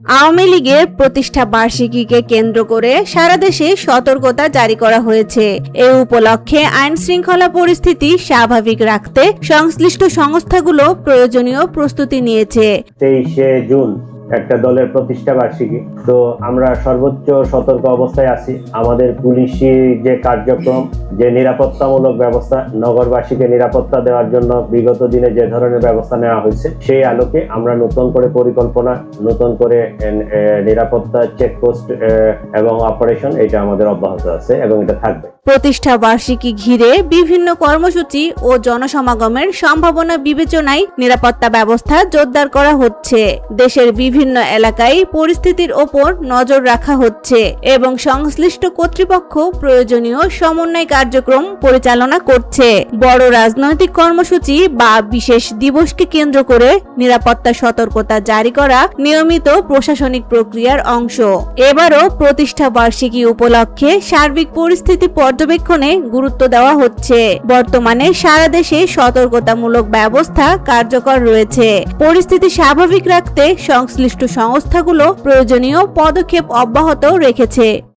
আওয়ামী লীগের প্রতিষ্ঠা বার্ষিকীকে কেন্দ্র করে সারা দেশে সতর্কতা জারি করা হয়েছে। এ উপলক্ষে আইন শৃঙ্খলা পরিস্থিতি স্বাভাবিক রাখতে সংশ্লিষ্ট সংস্থাগুলো প্রয়োজনীয় প্রস্তুতি নিয়েছে। 23শে জুন একটা দলের প্রতিষ্ঠা বার্ষিকী, তো আমরা সর্বোচ্চ সতর্ক অবস্থায় আছি। আমাদের পুলিশি যে কার্যক্রম, যে নিরাপত্তামূলক ব্যবস্থা, নগরবাসীকে নিরাপত্তা দেওয়ার জন্য বিগত দিনে যে ধরনের ব্যবস্থা নেওয়া হয়েছে, সেই আলোকে আমরা নতুন করে পরিকল্পনা, নতুন করে নিরাপত্তা চেকপোস্ট এবং অপারেশন, এটা আমাদের অব্যাহত আছে এবং এটা থাকবে। প্রতিষ্ঠা বার্ষিকী ঘিরে বিভিন্ন কর্মসূচি ও জনসমাগমের সম্ভাবনা বিবেচনায় নিরাপত্তা ব্যবস্থা জোরদার করা হচ্ছে। দেশের বিভিন্ন এলাকায় পরিস্থিতির ওপর নজর রাখা হচ্ছে এবং সংশ্লিষ্ট কর্তৃপক্ষ প্রয়োজনীয় সমন্বয় কার্যক্রম পরিচালনা করছে। বড় রাজনৈতিক কর্মসূচি বা বিশেষ দিবসকে কেন্দ্র করে নিরাপত্তা সতর্কতা জারি করা নিয়মিত প্রশাসনিক প্রক্রিয়ার অংশ। এবারও প্রতিষ্ঠা বার্ষিকী উপলক্ষে সার্বিক পরিস্থিতি পর্যবেক্ষণে গুরুত্ব দেওয়া হচ্ছে। বর্তমানে সারা দেশে সতর্কতামূলক ব্যবস্থা কার্যকর রয়েছে। পরিস্থিতি স্বাভাবিক রাখতে সংশ্লিষ্ট সংস্থাগুলো প্রয়োজনীয় পদক্ষেপ অব্যাহত রেখেছে।